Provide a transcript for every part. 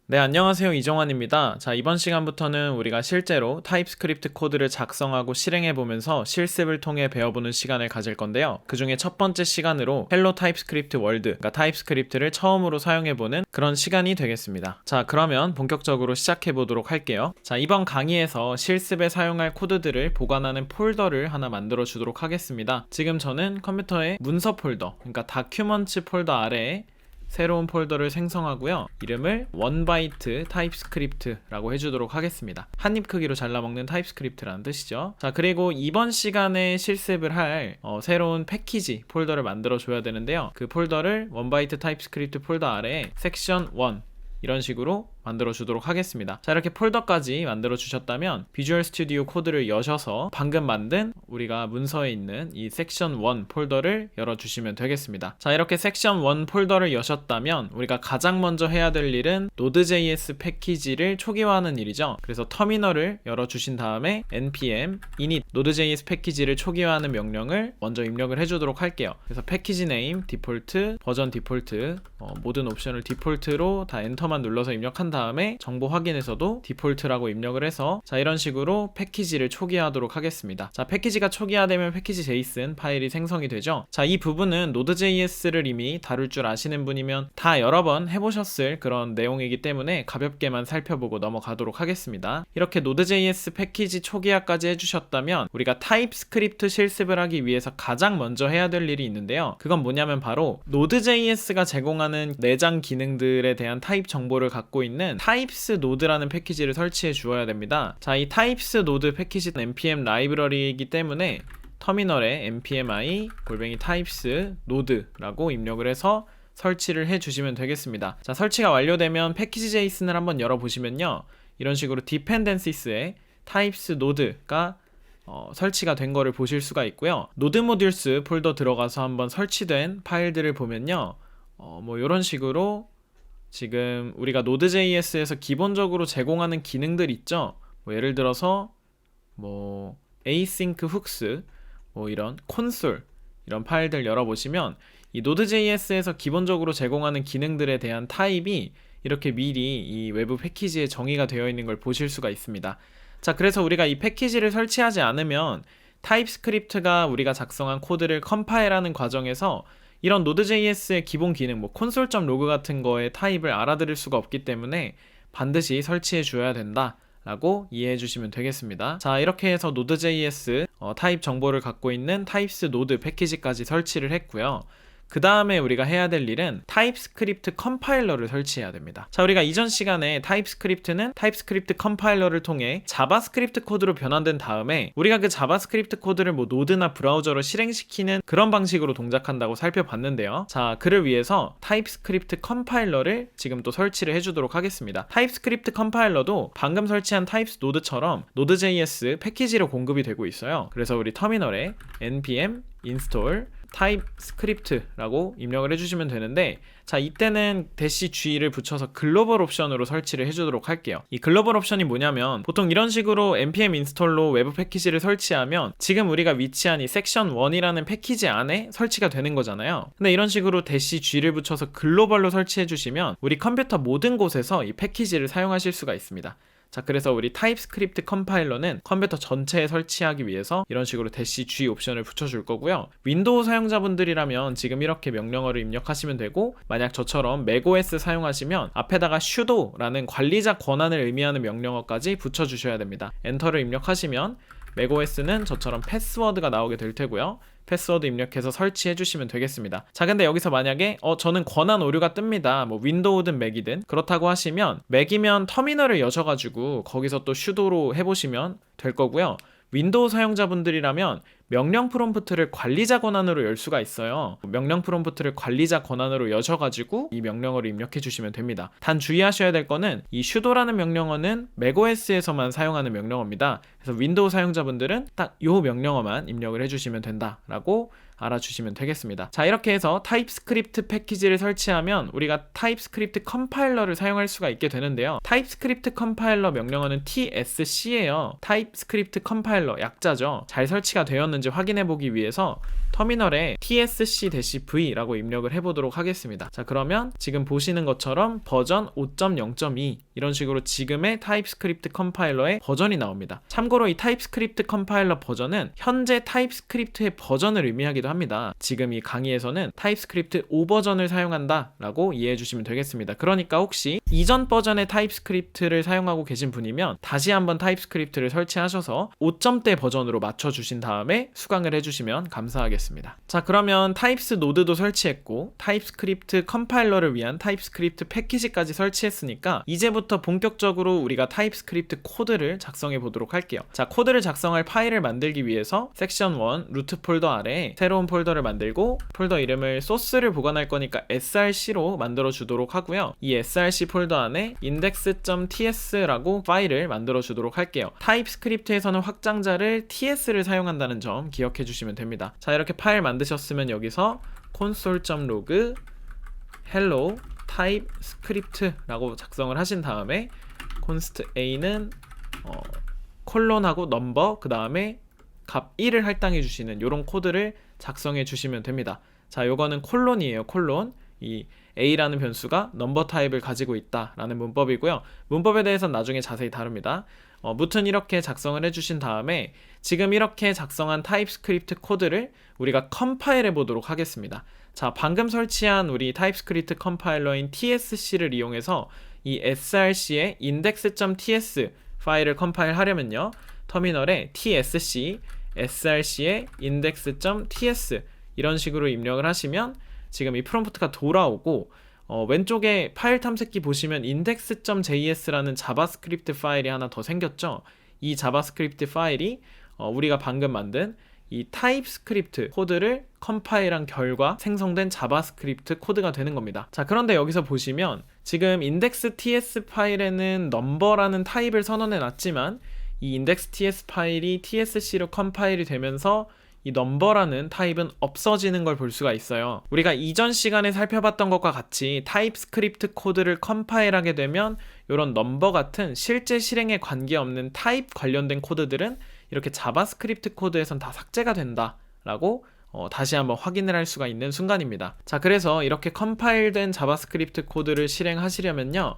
네, 안녕하세요. 이정환입니다. 자, 이번 시간부터는 우리가 실제로 타입스크립트 코드를 작성하고 실행해보면서 실습을 통해 배워보는 시간을 가질 건데요. 그 중에 첫 번째 시간으로 헬로 타입스크립트 월드, 그러니까 타입스크립트를 처음으로 사용해보는 그런 시간이 되겠습니다. 자, 그러면 본격적으로 시작해보도록 할게요. 자, 이번 강의에서 실습에 사용할 코드들을 보관하는 폴더를 하나 만들어 주도록 하겠습니다. 지금 저는 컴퓨터에 문서 폴더, 그러니까 다큐먼츠 폴더 아래에 새로운 폴더를 생성하고요. 이름을 1바이트 타입스크립트라고 해주도록 하겠습니다. 한입 크기로 잘라먹는 타입스크립트라는 뜻이죠. 자, 그리고 이번 시간에 실습을 할 새로운 패키지 폴더를 만들어 줘야 되는데요. 그 폴더를 1바이트 타입스크립트 폴더 아래에 섹션 1 이런 식으로 만들어 주도록 하겠습니다. 자, 이렇게 폴더까지 만들어 주셨다면 비주얼 스튜디오 코드를 여셔서 방금 만든 우리가 문서에 있는 이 섹션 1 폴더를 열어 주시면 되겠습니다. 자, 이렇게 섹션 1 폴더를 여셨다면 우리가 가장 먼저 해야 될 일은 Node.js 패키지를 초기화하는 일이죠. 그래서 터미널을 열어 주신 다음에 npm init Node.js 패키지를 초기화하는 명령을 먼저 입력을 해 주도록 할게요. 그래서 패키지 네임 디폴트, 버전 디폴트, 모든 옵션을 디폴트로 다 엔터만 눌러서 입력한 다음에 정보 확인에서도 디폴트라고 입력을 해서 자, 이런 식으로 패키지를 초기화하도록 하겠습니다. 자, 패키지가 초기화되면 패키지 JSON 파일이 생성이 되죠. 자, 이 부분은 Node.js를 이미 다룰 줄 아시는 분이면 다 여러 번 해보셨을 그런 내용이기 때문에 가볍게만 살펴보고 넘어가도록 하겠습니다. 이렇게 Node.js 패키지 초기화까지 해주셨다면 우리가 타입스크립트 실습을 하기 위해서 가장 먼저 해야 될 일이 있는데요. 그건 뭐냐면 바로 Node.js가 제공하는 내장 기능들에 대한 타입 정보를 갖고 있는 타입스 노드라는 패키지를 설치해 주어야 됩니다. 자, 이 타입스 노드 패키지는 npm 라이브러리이기 때문에 터미널에 npmi 타입스 노드라고 입력을 해서 설치를 해 주시면 되겠습니다. 자, 설치가 완료되면 패키지 JSON을 한번 열어보시면요, 이런 식으로 dependencies에 타입스 노드가 설치가 된 거를 보실 수가 있고요. 노드 모듈스 폴더 들어가서 한번 설치된 파일들을 보면요, 뭐 이런 식으로 지금 우리가 Node.js에서 기본적으로 제공하는 기능들 있죠. 뭐 예를 들어서 뭐 async hooks, 뭐 이런 콘솔, 이런 파일들 열어보시면 이 Node.js에서 기본적으로 제공하는 기능들에 대한 타입이 이렇게 미리 이 외부 패키지에 정의가 되어 있는 걸 보실 수가 있습니다. 자, 그래서 우리가 이 패키지를 설치하지 않으면 타입스크립트가 우리가 작성한 코드를 컴파일하는 과정에서 이런 Node.js의 기본 기능, 뭐 console.log 같은 거의 타입을 알아들을 수가 없기 때문에 반드시 설치해 줘야 된다 라고 이해해 주시면 되겠습니다. 자, 이렇게 해서 Node.js 타입 정보를 갖고 있는 타입스 노드 패키지까지 설치를 했고요. 그 다음에 우리가 해야 될 일은 타입스크립트 컴파일러를 설치해야 됩니다. 자, 우리가 이전 시간에 타입스크립트는 타입스크립트 컴파일러를 통해 자바스크립트 코드로 변환된 다음에 우리가 그 자바스크립트 코드를 뭐 노드나 브라우저로 실행시키는 그런 방식으로 동작한다고 살펴봤는데요. 자, 그를 위해서 타입스크립트 컴파일러를 지금 또 설치를 해주도록 하겠습니다. 타입스크립트 컴파일러도 방금 설치한 타입스 노드처럼 Node.js 패키지로 공급이 되고 있어요. 그래서 우리 터미널에 npm install 타입스크립트라고 입력을 해주시면 되는데, 자, 이때는 -g를 붙여서 글로벌 옵션으로 설치를 해주도록 할게요. 이 글로벌 옵션이 뭐냐면 보통 이런 식으로 npm 인스톨로 외부 패키지를 설치하면 지금 우리가 위치한 이 섹션 1이라는 패키지 안에 설치가 되는 거잖아요. 근데 이런 식으로 -g를 붙여서 글로벌로 설치해 주시면 우리 컴퓨터 모든 곳에서 이 패키지를 사용하실 수가 있습니다. 자, 그래서 우리 타입스크립트 컴파일러는 컴퓨터 전체에 설치하기 위해서 이런 식으로 -g 옵션을 붙여줄 거고요. 윈도우 사용자분들이라면 지금 이렇게 명령어를 입력하시면 되고, 만약 저처럼 macOS 사용하시면 앞에다가 sudo라는 관리자 권한을 의미하는 명령어까지 붙여주셔야 됩니다. 엔터를 입력하시면 macOS는 저처럼 패스워드가 나오게 될 테고요. 패스워드 입력해서 설치해 주시면 되겠습니다. 자, 근데 여기서 만약에 저는 권한 오류가 뜹니다, 뭐 윈도우든 맥이든, 그렇다고 하시면 맥이면 터미널을 여셔가지고 거기서 또 sudo로 해보시면 될 거고요. 윈도우 사용자분들이라면 명령 프롬프트를 관리자 권한으로 열 수가 있어요. 명령 프롬프트를 관리자 권한으로 여셔가지고 이 명령어를 입력해 주시면 됩니다. 단 주의하셔야 될 거는 이 sudo라는 명령어는 macOS에서만 사용하는 명령어입니다. 그래서 윈도우 사용자분들은 딱 이 명령어만 입력을 해주시면 된다라고 알아주시면 되겠습니다. 자, 이렇게 해서 타입스크립트 패키지를 설치하면 우리가 타입스크립트 컴파일러를 사용할 수가 있게 되는데요. 타입스크립트 컴파일러 명령어는 TSC예요. 타입스크립트 컴파일러 약자죠. 잘 설치가 되었는지 되었는지 확인해 보기 위해서 터미널에 tsc-v라고 입력을 해보도록 하겠습니다. 자, 그러면 지금 보시는 것처럼 버전 5.0.2 이런 식으로 지금의 타입스크립트 컴파일러의 버전이 나옵니다. 참고로 이 타입스크립트 컴파일러 버전은 현재 타입스크립트의 버전을 의미하기도 합니다. 지금 이 강의에서는 타입스크립트 5버전을 사용한다 라고 이해해 주시면 되겠습니다. 그러니까 혹시 이전 버전의 타입스크립트를 사용하고 계신 분이면 다시 한번 타입스크립트를 설치하셔서 5점대 버전으로 맞춰주신 다음에 수강을 해주시면 감사하겠습니다. 자, 그러면 타입스 노드도 설치했고 타입스크립트 컴파일러를 위한 타입스크립트 패키지까지 설치했으니까 이제부터 본격적으로 우리가 타입스크립트 코드를 작성해 보도록 할게요. 자, 코드를 작성할 파일을 만들기 위해서 섹션 1 루트 폴더 아래에 새로운 폴더를 만들고 폴더 이름을 소스를 보관할 거니까 src로 만들어 주도록 하고요. 이 src 폴더 안에 index.ts라고 파일을 만들어 주도록 할게요. 타입스크립트에서는 확장자를 ts를 사용한다는 점 기억해 주시면 됩니다. 자, 이렇게 파일 만드셨으면 여기서 console.log hello 타입스크립트라고 작성을 하신 다음에 const a는 콜론하고 넘버 그 다음에 값 1을 할당해 주시는 이런 코드를 작성해 주시면 됩니다. 자, 요거는 콜론이에요. 콜론. 이 a라는 변수가 넘버 타입을 가지고 있다라는 문법이고요. 문법에 대해서는 나중에 자세히 다룹니다. 무튼 이렇게 작성을 해주신 다음에 지금 이렇게 작성한 타입스크립트 코드를 우리가 컴파일해 보도록 하겠습니다. 자, 방금 설치한 우리 타입스크립트 컴파일러인 tsc를 이용해서 이 src의 index.ts 파일을 컴파일하려면요, 터미널에 tsc src의 index.ts 이런 식으로 입력을 하시면 지금 이 프롬프트가 돌아오고 왼쪽에 파일 탐색기 보시면 index.js라는 자바스크립트 파일이 하나 더 생겼죠. 이 자바스크립트 파일이 우리가 방금 만든 이 타입스크립트 코드를 컴파일한 결과 생성된 자바스크립트 코드가 되는 겁니다. 자, 그런데 여기서 보시면 지금 index.ts 파일에는 넘버라는 타입을 선언해 놨지만 이 index.ts 파일이 tsc로 컴파일이 되면서 이 넘버라는 타입은 없어지는 걸 볼 수가 있어요. 우리가 이전 시간에 살펴봤던 것과 같이 타입스크립트 코드를 컴파일하게 되면 이런 넘버 같은 실제 실행에 관계없는 타입 관련된 코드들은 이렇게 자바스크립트 코드에선 다 삭제가 된다라고 다시 한번 확인을 할 수가 있는 순간입니다. 자, 그래서 이렇게 컴파일된 자바스크립트 코드를 실행하시려면요,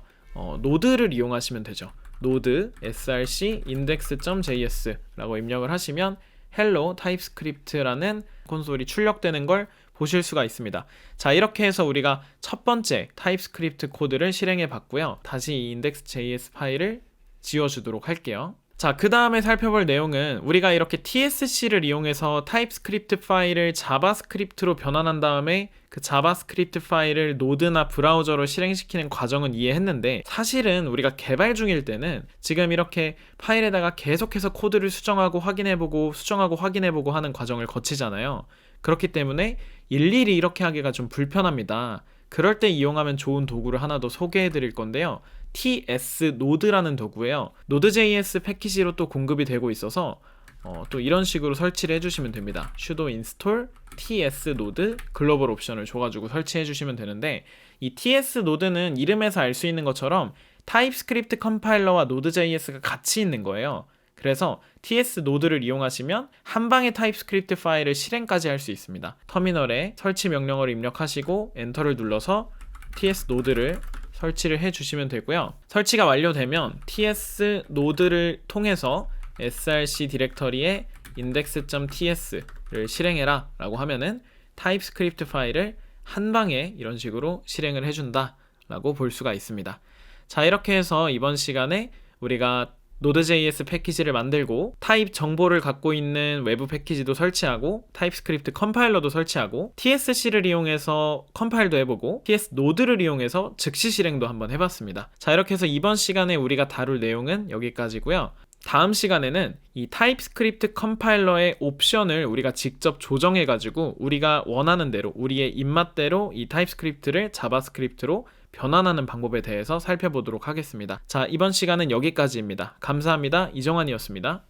노드를 이용하시면 되죠. 노드 src index.js라고 입력을 하시면 hello 타입스크립트라는 콘솔이 출력되는 걸 보실 수가 있습니다. 자, 이렇게 해서 우리가 첫 번째 타입스크립트 코드를 실행해 봤고요. 다시 이 index.js 파일을 지워주도록 할게요. 자, 그 다음에 살펴볼 내용은 우리가 이렇게 tsc를 이용해서 타입스크립트 파일을 자바스크립트로 변환한 다음에 그 자바스크립트 파일을 노드나 브라우저로 실행시키는 과정은 이해했는데, 사실은 우리가 개발 중일 때는 지금 이렇게 파일에다가 계속해서 코드를 수정하고 확인해보고 수정하고 확인해보고 하는 과정을 거치잖아요. 그렇기 때문에 일일이 이렇게 하기가 좀 불편합니다. 그럴 때 이용하면 좋은 도구를 하나 더 소개해 드릴 건데요, ts노드라는 도구예요. Node.js 패키지로 또 공급이 되고 있어서 또 이런 식으로 설치를 해주시면 됩니다. sudo install tsnode 글로벌 옵션을 줘가지고 설치해 주시면 되는데, 이 ts노드는 이름에서 알 수 있는 것처럼 타입스크립트 컴파일러와 Node.js가 같이 있는 거예요. 그래서 ts노드를 이용하시면 한 방에 타입스크립트 파일을 실행까지 할 수 있습니다. 터미널에 설치 명령어를 입력하시고 엔터를 눌러서 ts노드를 설치를 해주시면 되고요. 설치가 완료되면 ts노드를 통해서 src 디렉터리에 index.ts를 실행해라 라고 하면은 타입스크립트 파일을 한 방에 이런 식으로 실행을 해준다 라고 볼 수가 있습니다. 자, 이렇게 해서 이번 시간에 우리가 Node.js 패키지를 만들고 타입 정보를 갖고 있는 외부 패키지도 설치하고 타입스크립트 컴파일러도 설치하고 tsc를 이용해서 컴파일도 해보고 ts노드를 이용해서 즉시 실행도 한번 해봤습니다. 자, 이렇게 해서 이번 시간에 우리가 다룰 내용은 여기까지고요. 다음 시간에는 이 타입스크립트 컴파일러의 옵션을 우리가 직접 조정해가지고 우리가 원하는 대로 우리의 입맛대로 이 타입스크립트를 자바스크립트로 변환하는 방법에 대해서 살펴보도록 하겠습니다. 자, 이번 시간은 여기까지입니다. 감사합니다. 이정환이었습니다.